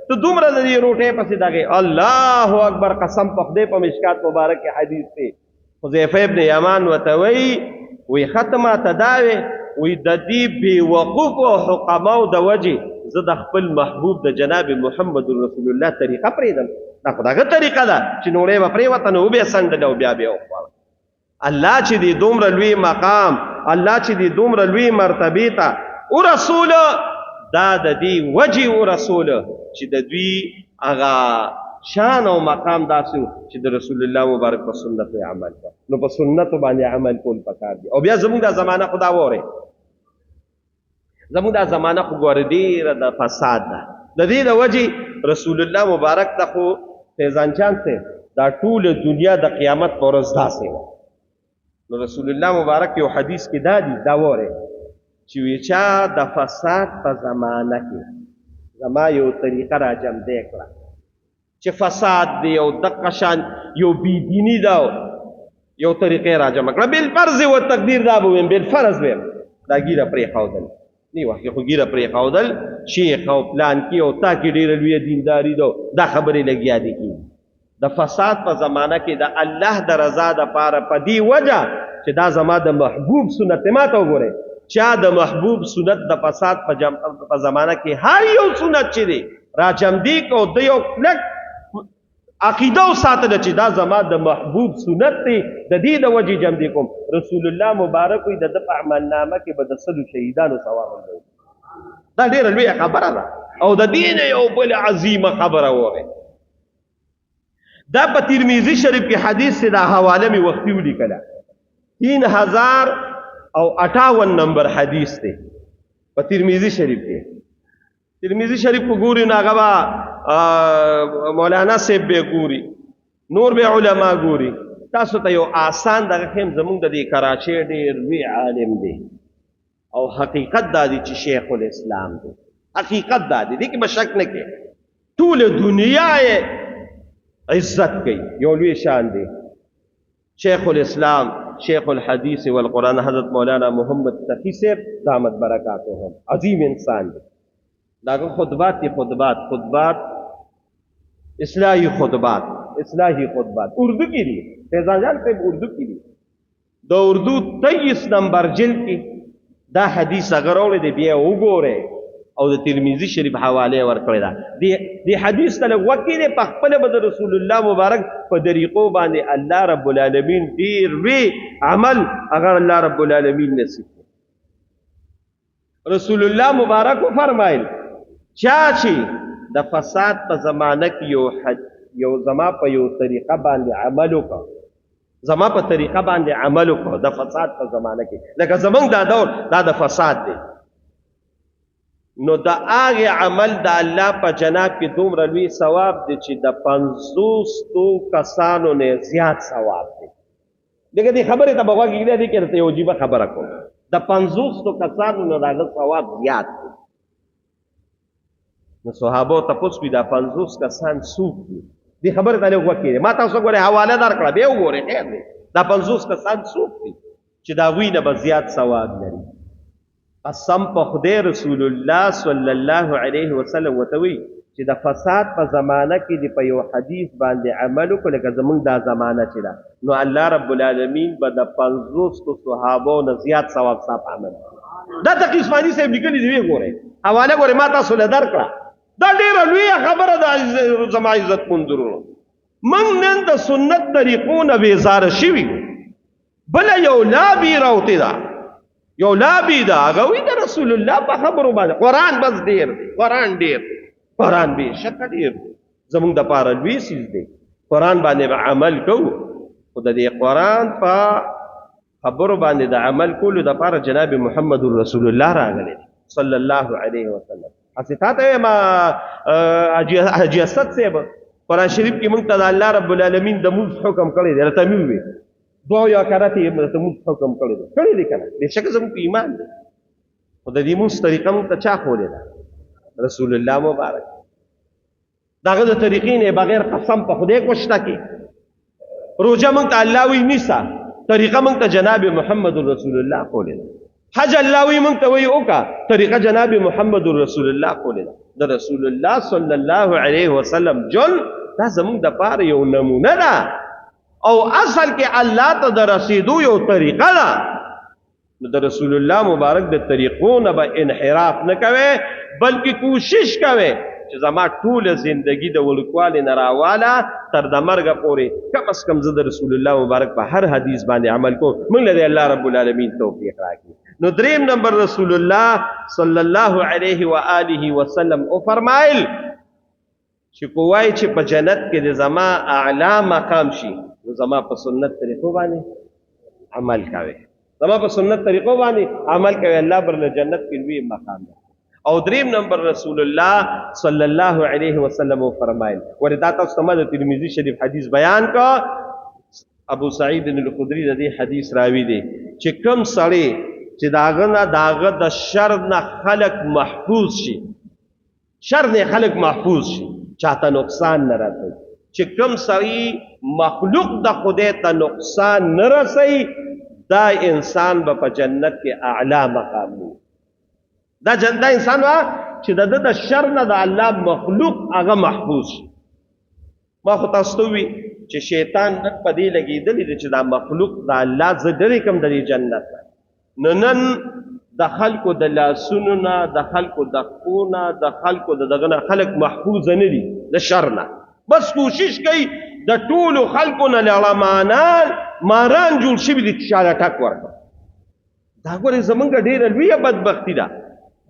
ته دومره د دې روټې پسې دغې الله اکبر قسم په خدای په مشکات مبارک حدیث دی حذیفه ابن یمان ورته وی ختمه تداوي وی د دې بې وقوفو حکماو د وجې زه د خپل محبوب د جناب محمد رسول الله طریقه پرېږدم دا خو دغه طریقه ده چې نوړې به پرېوته نو وبې سنډله او بیا وخوړه الله چې دې دومره لوی مقام الله چې دې دومره لوی مرتبې ته ورسوله دا د دې وجې ورسوله چې د دوی هغه شان او مقام داسې چې د رسول الله مبارک په سنت عمل وکړه نو په سنت باندې عمل کول پکار دي او بیا زموږ دا زمانہ خدا وره زموږ دا زمانہ خو ګور دی د فساد ده د دې د وجې رسول الله مبارک ته خو فیضان چان ته دا ټول دنیا د قیامت پر ورځ داسې و نو رسول الله مبارک یو حدیث کې دا وره چې ویچا د فساد په زمانہ کې زما یو طریقه را جمع دی کړه چې فساد دی او دغه شان یو بيدینی دا یو طریقې را جمع کړه بل فرض او تقدیر دا ویم بل فرض ویم دا ګیره پرې خاودل نی وخت خو ګیره پرې خاودل شیخ او پلان کې او تا کې ډېر لوی دینداری دا خبرې لګیا دي کی د فساد په زمانہ کې د الله د رضا د پاره په دی وجه چې دا زما د محبوب سنت ما ته وګوره چا د محبوب سنت د فساد په زمانہ کې هر یو سنت چې دی را جمع دی کو د یو کلک عقیده او ساتل چې دا زما د محبوب سنت دی د دې د وجې جمع دی کوم رسول الله مبارک وي د عمل نامه کې به د سلو شهیدانو ثواب دی دا ډیره لوی خبره ده او د دین یو بل عظیمه خبره وره دا په ترمذی شریف کې حدیث سے دا حواله می وختي ولیکله 3058 نمبر حدیث دی په ترمذی شریف کې ترمذی شریف کو ګوري ناغبا مولانا صاحب به ګوري نور به علما ګوري تاسو ته یو آسان دغه هم زمونږ د کراچۍ ډېر وی عالم دی او حقیقت دا دی چې شیخ الاسلام دی حقیقت دا دی کې بشک نه کې ټول دنیا عزت کوي یو لوی شان دی شیخ الاسلام شیخ الحدیث والقرآن حضرت مولانا محمد تقی صاحب دامت برکاتهم عظیم انسان دی داغه خطبات اصلاحی خطبات اردو کی دی فیضان جان صاحب اردو کی دی د اردو 23 نمبر جلد کی دا حدیث اگر اورې دی بیا وګوره او د ترمذی شریف حواله ورکړی دا دی حدیث ته وکیل په خپل بد رسول الله مبارک په طریقو باندې الله رب العالمین ډیر وی عمل اگر الله رب العالمین نصیب رسول الله مبارک فرمایل چا چې د فساد په زمانه کې یو زما په یو طریقه باندې عمل وکړ زما په طریقه باندې عمل وکړه د فساد په زمانه کې لکه زمونږ دا دور دا د فساد دی نو د هغه عمل د الله په جناب کې دومره لوی ثواب دی چې د 50 کسانو نه زیات ثواب دی دغه دې خبره ته بغوا کې دې کې ته یو عجیب خبره کوم د 50 کسانو نه دا ثواب زیات دی نو صحابه تاسو کې دا 50 کسان څوک دي دې خبره ته وکړه ما تاسو غوړې حواله درکړه به وګورئ خیر دی دا 50 کسان څوک دي چې دا وینه به زیات ثواب لري قسم په خدای رسول الله صلی الله علیه وسلم وتوی چې د فساد په زمانہ کې دی په یو حدیث باندې عمل وکړه لکه زمونږ دا زمانہ چې دا نو الله رب العالمین به د 50 صحابو نه زیات ثواب صاحب عمل دا تقی عثماني صاحب لیکلي دی وګورئ حواله ګورئ ما تاسو له درکړه دا ډیره لوی خبره ده زما عزت مندرونو من نن د سنت طریقو نه بیزار شوي بل یو لابی راوتی دا یو لابی دا غوی د رسول الله په خبرو باندې قران بس ډیر دی قران به شک ډیر دی زمونږ د پاره لوی سیز دی قران باندې عمل کوو خو د دې قران په خبرو باندې د عمل کولو د پاره جناب محمد رسول الله راغلی صلی الله علیه وسلم اساته ما حاجی اسد صاحب قرآن شریف کې موږ ته الله رب العالمین د موږ حکم کړی دی راته مې وی دعا یا کرته موږ ته حکم کړی دی کنه بشک زموږ ایمان دی خو د دې موږ طریقه موږ ته چا خولې ده رسول الله مبارک داغه د طریقې نه بغیر قسم په خدای کوشته کې روزه موږ ته الله وی نیسا طریقه موږ ته جناب محمد رسول الله خولې ده حج الله وی موږ ته وی اوکا طریقه جناب محمد رسول الله خولې ده د رسول الله صلی الله علیه وسلم جن دا زموږ د پاره یو نمونه ده او اصل کې الله ته د رسیدو یو طریقه ده نو د رسول الله مبارک د طریقو نه به انحراف نه کوي بلکې کوشش کوي چې زما ټول زندگی د ولکوال نه راواله تر د مرګ پورې کم از کم زه د رسول الله مبارک په هر حدیث باندې عمل کوم موږ له الله رب العالمین توفیق راکړي نو دریم نمبر رسول الله صلی الله علیه و آله وسلم او فرمایل چې کوای چې په جنت کې د زما اعلی مقام شي نو زما په سنت طریقو باندې عمل کوي زما په سنت طریقو باندې عمل کوي الله پر جنت کې لوی مقام ده او دریم نمبر رسول الله صلی الله علیه وسلم فرمایل وردا تاسو ته د ترمذی شریف حدیث بیان کا ابو سعید الخدری د دې حدیث راوی دی چې کوم سړی چې داغه د شر نه خلق محفوظ شي شر نه خلق محفوظ شي چاته نقصان نه راځي چې کوم سړی مخلوق د خدای ته نقصان نه رسي دا انسان به په جنت کې اعلی مقام وي دا انسان وا چې د شر نه د الله مخلوق هغه محفوظ شي ما خو تاسو ته وی چې شیطان نه پدې لګیدل چې دا مخلوق د الله زړه کوم د جنت نن د خلکو د لاسونو نه د خلکو د خونه د خلکو دغه نه خلق محفوظ نه دي د شر نه بس کوشش کوي د ټولو خلکو نه لړمانان ماران جوړ شي دي چې شاله ټک ورکړي دا ګورې زمونږ ډېره لویه بدبختي ده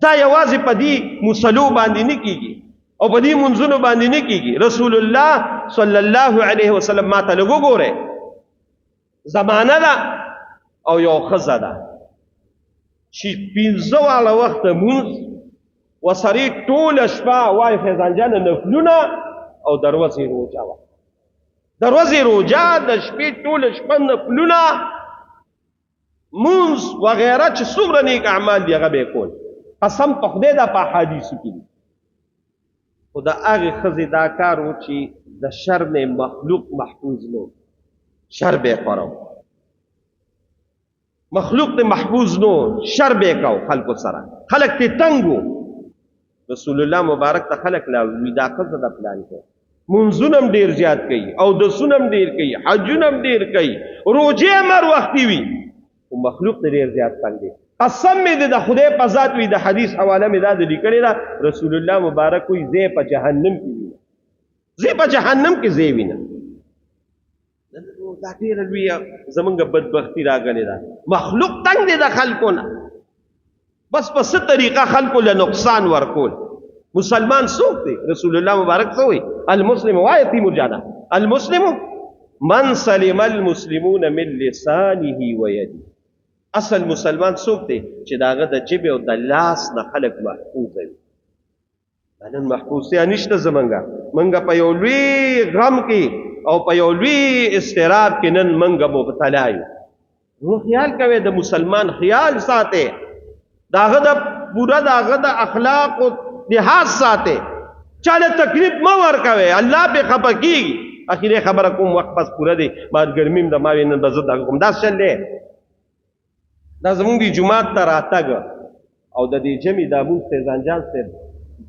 دا یوازې په دې مصلو باندې نه کیږي او په دې منځونو باندې نه کیږي رسول الله صلی الله علیه وسلم ما ته لږ وګوره زمانه ده او یو ښځه ده چې 15 واړه وخت مونږ وسړی ټوله شپه وای فیضان جان نفلونه او دروازې روجا وه دروازې روجا د شپې ټوله شپه نفلونه مونځ وغیره چې څومره نیک اعمال دي هغه به یې کول قسم په خدای دا په احادیثو کې دي خو د هغې ښځې دا کار و چې د شر نه مخلوق محفوظ نه شر به یې خورو مخلوق ته محفوظ نو شر به کو خلق سره خلق ته تنگو رسول الله مبارک ته خلق لا ودا قصد د پلان کو منزونم ډیر زیات کوي او د سونم ډیر کوي حجونم ډیر کوي روزه مر وختي وي او مخلوق ته ډیر زیات تنګي قسم دې د خدای په ذات وي د حدیث حواله مې دا لیکلې ده رسول الله مبارک وي زه په جهنم کې وي زه په جهنم کې زه وینم دا ډېره لویه زمونږ بدبختي راغلې ده مخلوق تنګ دی د خلکو نه بس په څه طریقه خلکو له نقصان ورکول مسلمان څوک دی رسول الله مبارک څه وایي المسلم وایي تیمور جانا المسلم من سلم المسلمون من لسانه و یده. اصل مسلمان څوک دی چې داغه د جبه او د لاس نه خلق محفوظ وي. نن محفوظ یا نشته زمونږه، مونږه په یو لوی غم کې او په یو لوی استراب کې نن مونږه مبتلا یو. نو خیال کوي د مسلمان خیال ساته، داغه د پورا داغه د اخلاق او لحاظ ساته، چاله تکلیف مو ورکوي، الله به خپه کیږي. اخیره خبره کوم وخت پس پورا دی بعد ګرمیم د ماوی نن بزد کوم دا چلې دا زمونږ دی جمعات ته راتګ او د دې جمی د ابو فیضان جان صاحب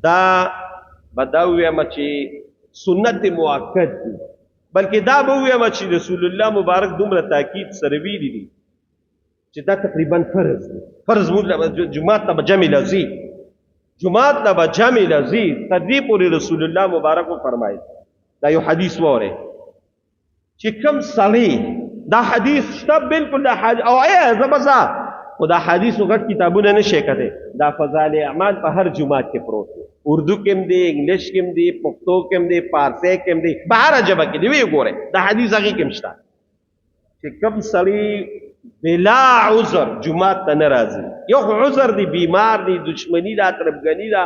دا بداوی مچی سنت مؤکد دی، بلکې دا به ویم چې رسول الله مبارک دومره تاکید سره ویلي دي چې دا تقریبا فرض دی. فرض مو جمعات ته جمع لذي، جمعات ته جمع لذي تر دې پورې رسول الله مبارک فرمایي. دا یو حدیث وره چې کوم سړی دا حدیث شته بالکل دا حدیث او زبزا او دا حدیث وګت کتابونه نشي کته، دا فضائل اعمال په هر جمعات کې پروت دی، اردو کې دی، انګلیش کې دی، پښتو کې دی، فارسی کې دی، بهر جبه کې دی. وی ګوره دا حدیث هغه کې مشته چې کوم سړی بلا عذر جمعات ته ناراضي، یو عذر دی، بیمار دی، دشمنی دا، طرفګنی دا،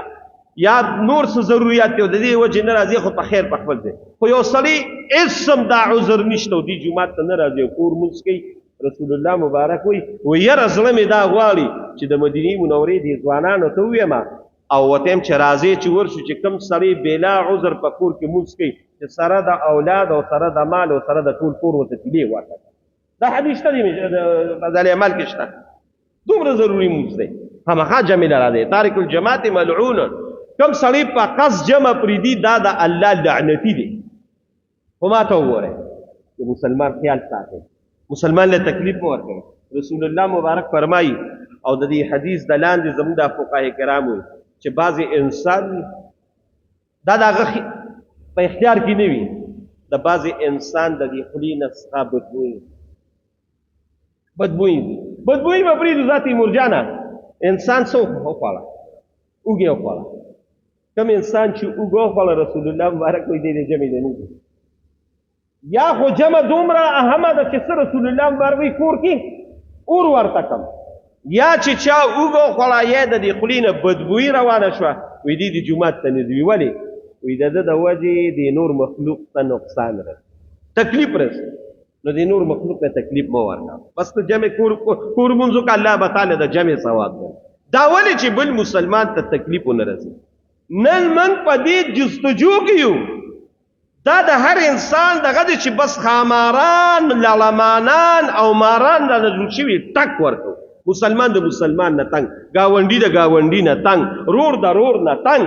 یا نور څه ضرورت دی د دې وجه ناراضي، خو په خیر په خپل دی. خو یو سړی اسم دا عذر نشته او دی جمعات ته ناراضي کور مونږ کوي. رسول الله مبارک وی یره زړه مې دا غواړي چې د مدینې منورې دی ځوانانو ته ویم او وتم چې راځي چې ورشو چې کوم سړی بلا عذر په کور کې مونږ کوي چې سره د اولاد او سره د مال او سره د ټول کور وته تلی واټه. دا حدیث ته دی فضائل اعمال کې شته، دومره ضروری مونږ دی. همغه جمیل را دی تارک الجماعت ملعون، کوم سړی په قص جمع پریدي دا د الله لعنتی دی. خو ما ته وګوره چې مسلمان خیال ساتي، مسلمان له تکلیف مو ورکوي. رسول الله مبارک فرمایي او د دې حدیث د لاندې زموږ د فقهای کرامو چې بعضې انسان دا دغه په اختیار کې نه وي، د بعضې انسان د دې خولې نه څخه بدبوی بدبوی به پرېږدو. ذاتي مرجانه انسان څه وخوړه؟ اوږې وخوړه. کوم انسان چې اوږه وخوړه رسول الله مبارک وایي دی د جمع دی نه. یا خو جمع دومره اهمه ده چې څه رسول الله مبارک وایي کور کې اور ورته کم، یا چې چا اوږه وخوړه یا د دې خولې نه بدبویي روانه شوه وایي دی د جومات ته نه ځي. ولې؟ وایي د ده د وجې د نور مخلوق ته نقصان رسي، تکلیف رسي، نو د نور مخلوق ته تکلیف مه ورکوه. بس ته جمع کور مونځو که الله به تعالی د جمع ثواب دی. دا ولې چې بل مسلمان ته تکلیف ونه رسي. نن من په دې جستجو کې یو، دا د هر انسان دغه دی چې بس خاماران لړمانان او ماران را نظم شوي ټک ورکو. مسلمان د مسلمان نه تنګ، ګاونډي د ګاونډي نه تنګ، رور د رور نه تنګ.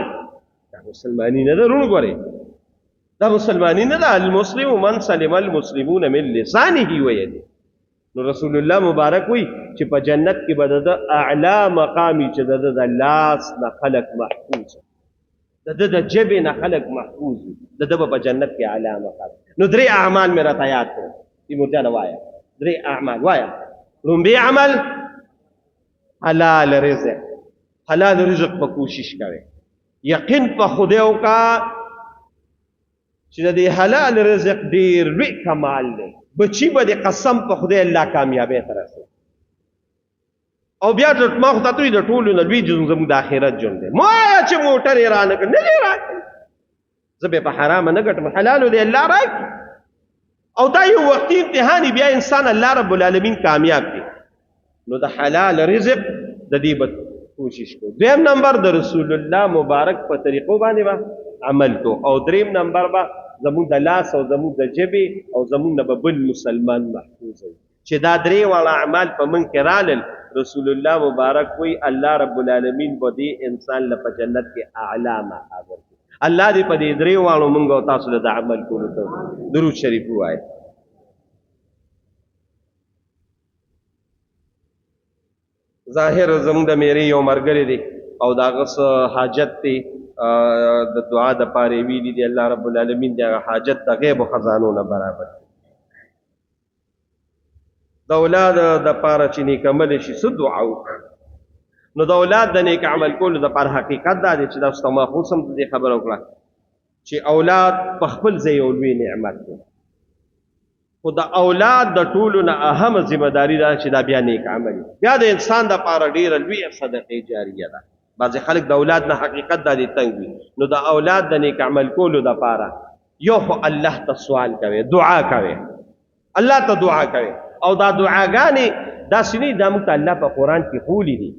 دا مسلمانی نه ده. رونو ګورئ دا مسلمانی نه ده. المسلم من سلم المسلمون من لسانه و یده. نو رسول الله مبارک وی چې په جنت کې به د اعلی مقامی چې د لاس نه خلق محفوظ، د جبې نه خلق محفوظ وي، د ده به په جنت کې اعلی مقام. نو درې اعمال مې راته یاد کړل. تیمور جانه وایه درې اعمال وایه. لومبی عمل حلال رزق، حلال رزق په کوشش کوي. یقین په خدای وکړه چې د دې حلال رزق ډېر لوی کمال دی. بچی به د قسم په خدای الله کامیابی ته رسوي. او بیا ما خو ته د ټولو نه لوی زموږ د آخرت ژوند دی. ما وایه چې موټر یې رانه کړ، نه دی راکړی، زه به په حرامه نه ګټم، حلالو دی الله راکړي. او دا یو وختي امتحان بیا انسان الله رب العالمین کامیاب کړي. نو د حلال رزق د دې به کوشش کو. دویم نمبر د رسول الله مبارک په طریقو باندې به عمل کو. او دریم نمبر به زموږ د لاس او زموږ د جبې او زموږ نه به بل مسلمان محفوظ وي. چې دا درې واړه اعمال په موږ کې رالل، رسول الله مبارک وی الله رب العالمین به دې انسان له په جنت کې اعلی مقام ورکړي. الله دې په دې درې واړو موږ او تاسو له د عمل کولو ته درود شریف ووایه. ظاهر زموږ د میرې یو ملګری دی او د هغه څه حاجت دی د دعا د پاره ویلي دي. الله رب العالمین د هغه حاجت د غیب و خزانو نه برابر کړي. د اولاد د پاره چې نیک عمل شي څه دعا وکړه. نو د اولاد د نیک عمل کولو د پاره حقیقت دا دی چې دا تاسو ما خو سم دې خبره وکړه چې اولاد په خپل ځای یو لوی نعمت دی. خو د اولاد د ټولو نه اهم ذمہ داری ده چې دا بیا نیک عمل بیا د انسان د پاره ډیره لویه صدقې جاریه ده. بعضې خلک د اولاد نه حقیقت دا دي تنګ وي، نو د اولاد د نیک عمل کولو دپاره یو خو الله ته سوال کوي، دعا کوي، الله ته دعا کوي. او دا دعاګانې داسې نه دا موږ ته الله په قرآن کې ښولي دي،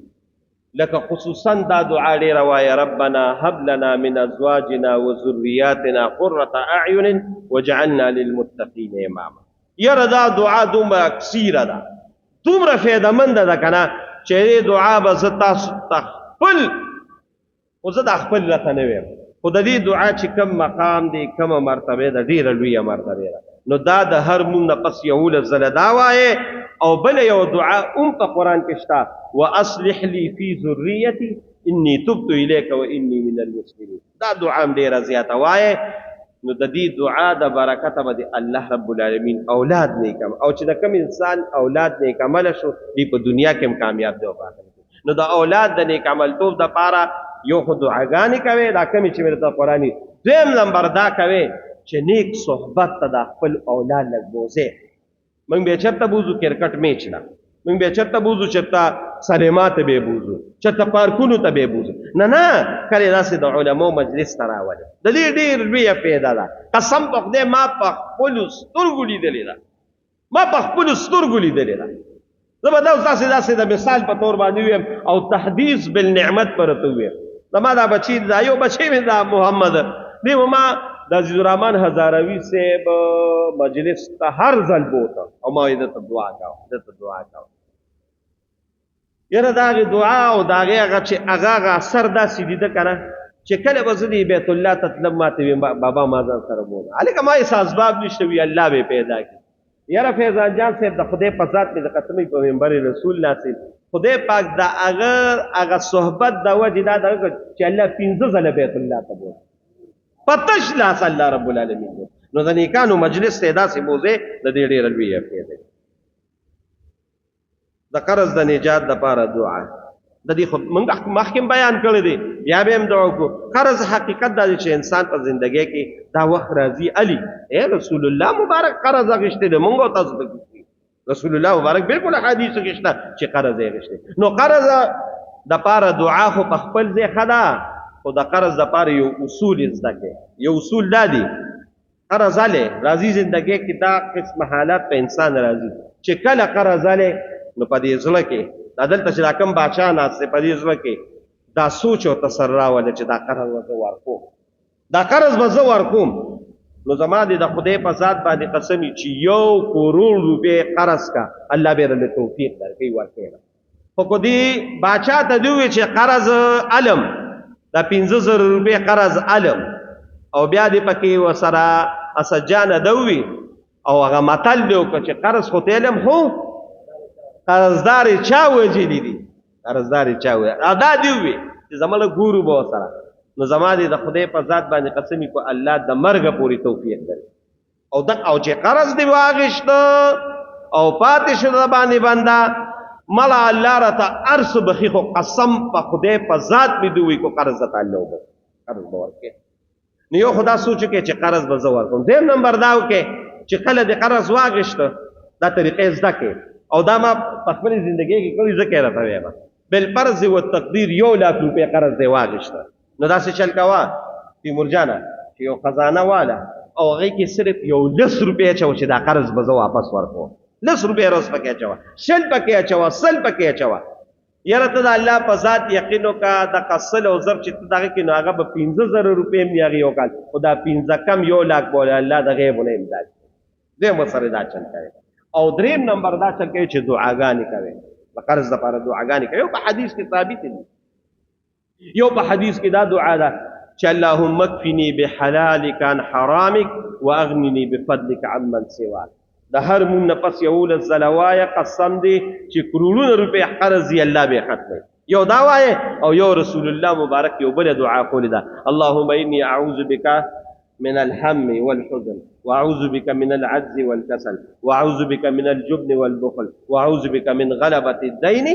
لکه خصوصا دا دعا ډېره وایه ربنا هب لنا من ازواجنا وذریاتنا قرة اعین وجعلنا للمتقین اماما. یاره دا دعا دومره کثیره ده، دومره فایدهمنده ده که نه چې دې دعا به زه تاسو ته خپل خو زه دا خپل راته نه ویم، خو د دې دعا چې کوم مقام دی کومه مرتبه ده ډېره لویه مرتبه ده. نو دا د هر مونږ نه پس 11 ځله دا وایې. او بل یو دعا په قرآن کې شته واصلح لي في ذريتي اني تبت اليك واني من المسلمين. دا دعا هم ډېره زیاته وایې. نو د دې دعا د برکته به د الله رب العالمین اولاد نیک او چې د کوم انسان اولاد نیک عمله شو دی په دنیا کې هم کامیاب دی او په آخرت کې. نو د اولاد د نیک عملتوب دپاره یو خو دعاګانې کوي دا کومې چې مې درته قرآني، دویم نمبر دا کوي چې نیک صحبت ته د خپل اولاد لږ بوځې. موږ بیا چېرته بوځو کرکټ میچ ته، موږ بیا چېرته بوځو چېرته سینما ته بیا بوځو، چېرته پارکونو ته بیا بوځو. نه کله داسې د علماو مجلس ته راولې. د دې ډېر لویه فایده ده. قسم په خدای ما په خپلو سترګو لیدلې ده، ما په خپلو سترګو لیدلې ده. زه به داسې د مثال په طور باندې ویم او تحدیث بالنعمت پر ته ویم. زما دا بچی دا یو بچی مې دا محمد دی ما د عزیز الرحمن هزاروي صاحب مجلس ته هر ځل بوته او ما یې درته دعا کوه. یاره د هغې دعا او د هغې هغه چې هغه اثر داسې دي ده که نه چې کله به زه د بیت الله ته تلم ما ته ویم بابا ما ځان سره بوله هلکه ما هېڅ اسباب نشته وي الله به پیدا کړي. یاره فیضان جان صاحب د خدای په ذات مې د قسمۍ په منبر رسول ناصب خدای پاک د هغه صحبت د وجې دا دغه چې الله 15 ځله بیت الله ته بوله پتش لاس الله رب العالمین دی. نو د نیکانو مجلس ته داسې بوځې د دې ډېره لویه فایده. د قرض د نجات دپاره دعا د دې خو موږ مخکې بیان کړی دی، بیا به هم دعا وکړو. قرض حقیقت دا دی چې انسان په زندګۍ کې دا وخت راځي علي رسول الله مبارک قرض اخیستی دی، موږ تاسو ته رسول الله مبارک بالکل حدیثو کې شته چې قرض یې اخیستی. نو قرض دپاره دعا خو په خپل ځای ښه ده، خو د قرض دپاره یو اصول زده کړئ. یو اصول دا دی قرض هلې راځي زندګۍ کې دا قسم حالات په انسان راځي چې کله قرض هلې نو په دې زړه کې دا دلته چې دا کوم باچا ناست دی په دې زړه کې دا سوچ او تصر راوله چې دا قرض به زه ورکوم، دا قرض به زه ورکوم. نو زما د خدای په ذات باندې قسم چې 1 کروڑ روپۍ قرض کا الله به رله توفیق درکوي ورکوي. خو که دې باچا ته دې ووایي چې قرض علم دا 15,000 روپۍ قرض علم او بیا دې پکې ورسره اسجانه دوي او هغه متل دی وکړه چې قرض خو ته علم خو قرضدار چا وجلی دي، قرضدار چا وي دا دی وي چې زموږ ګورو به سره. نو زما دې د خدای په ذات باندې قسمی کو الله د مرګ پوری توفیق درکړي. او چې قرض دی واغشت او پاتې شو د باندې بندا ملا الله راته ارس بخي خو قسم په خدای په ذات می دوی کو قرض ته الله وب قرض ورکړي. نو یو خدا سوچو کې چې قرض به زور کوم. دیم نمبر داو کې چې کله د قرض واغشت دا طریقې زده کې او دا ما په خپل ژوندۍ کې کړی ذکر راته وایم بل فرض او تقدیر 1 لک روپۍ قرض دی واغشت. نو دا څه چل کوا تیمور جانا چې یو خزانه والا او هغه کې صرف 10 روپۍ چو چې دا قرض به زه واپس ورکوم. 10 روپۍ روز پکې اچوا، شل پکې اچوا، سل پکې اچوا. یاره ته د الله په ذات یقین وکړه د قصل او ضرب چې ته دغه کې نو هغه به 15,000 روپۍ هم یغي وکړ خو دا 15 کم 1 لک بوله الله د غیبونه امداد دې مسره دا چل کوي. او دریم نمبر دا چل کوي چې دعاګانې کوي د قرض لپاره دعاګانې کوي. په حدیث کې ثابت دي، یو په حدیث کې دا دعا ده چې اللهم اكفني بحلالك عن حرامك واغنني بفضلك عمن سواك. د هر مون نفس یو ل زلوایا قسم دی چې کروڑونه روپۍ قرض یې الله به ختمي. یو دا وایي او یو رسول الله مبارک یو بل دعا کول ده اللهم اني اعوذ بك من الهم والحزن واعوذ بك من العجز والكسل واعوذ بك من الجبن والبخل واعوذ بك من غلبة الدين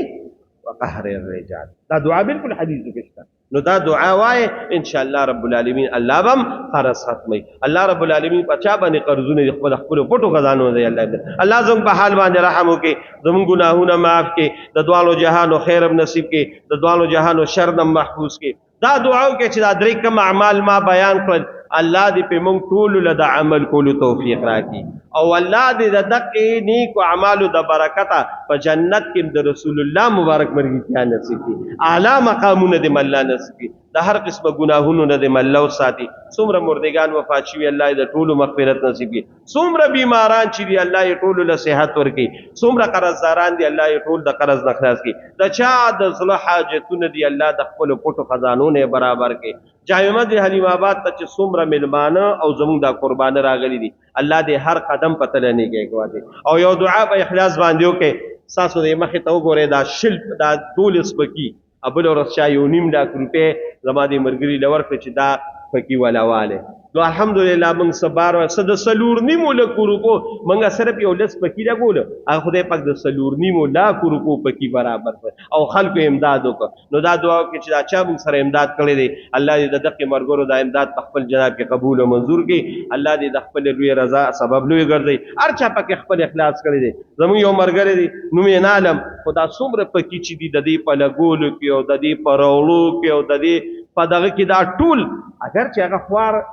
وقهر الرجال. دا دعا بالکل حدیث کې شته. نو دا دعا وای ان شاء الله رب العالمین الله بم قرض ختمي. الله رب العالمین پچا باندې قرضونه خپل خپل پټو خزانو دی الله زموږ په حال باندې رحم وکي، زموږ ګناهونه معاف کړي، د دوالو جهانو خیر نصیب کړي، د دوالو جهانو شر نه محفوظ کړي. دا دعا وکړي چې دا درې کوم اعمال ما بیان کړل الله دې په موږ ټول له عمل کولو توفیق راکړي او الله دې د دقې نیک اعمالو د برکته په جنت کې د رسول الله مبارک مرګتیا نصیب کړي، اعلی مقامونه دې الله نصیب کړي، د هر قسمه ګناهونو نه دې الله ساتي. څومره مردگان وفات شوي الله دې ټول مغفرت نصیب کړي، څومره بیماران چې دي الله یې ټول له صحت ورکړي، څومره قرضداران دي الله یې ټول د قرض نه خلاص کړي، د چا د زړه حاجتونه دي الله د خپل پټو خزانو نه برابر کړي. جامع مسجد حلیم آباد ته چې څومره ملمانه او زموږ د قربانه راغلي دي الله دې هر قدم پته لنی کې کوي او یو دعا په اخلاص باندې وکړي. ساسو دې مخې ته وګورئ دا شلپ دا دولس پکی ابل ورشا یو نیم لاکھ روپے زما دې مرګري لور په چې دا پکی ولاواله. نو الحمدلله موږ سبار صد سلور نیمو لکو روپو موږ صرف یو لس پکی راغول هغه خدای پاک د سلور نیمو لاکھ روپو پکی برابر او خلکو امداد وکړ. نو دا دعا کې چې دا چا موږ سره امداد کړی دی الله دې د دقه مرګورو د امداد په خپل جناب کې قبول او منظور کړي، الله دې د خپل لوی رضا سبب لوی ګرځي، هر چا پکې خپل اخلاص کړی دی. زموږ یو مرګری دی نو مې نالم خدا څومره پکی چې دی د دې په لګولو کې او د دې په راوړو کې او د دې په دغه کې دا ټول اگر چې هغه خوار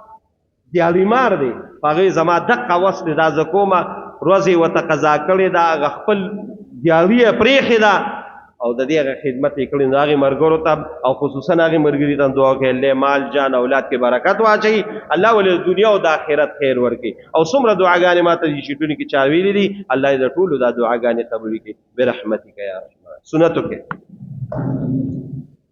دیالیمار دی هغه زما دقه وسل دا زکومه روزي وته قضا کړی دا هغه خپل دیالی پرېخي دا او د دې خدمت کړي نو هغه مرګورو ته او خصوصا هغه مرګري ته دعا کوي الله مال جان اولاد کې برکت واچي، الله ولې دنیا او د آخرت خیر ورکړي. او څومره دعاګانې ماته دي شټونی کې چا ویلي دي الله دې ټول دا دعاګانې قبول کړي برحمتک یا رحمان. سنتو کې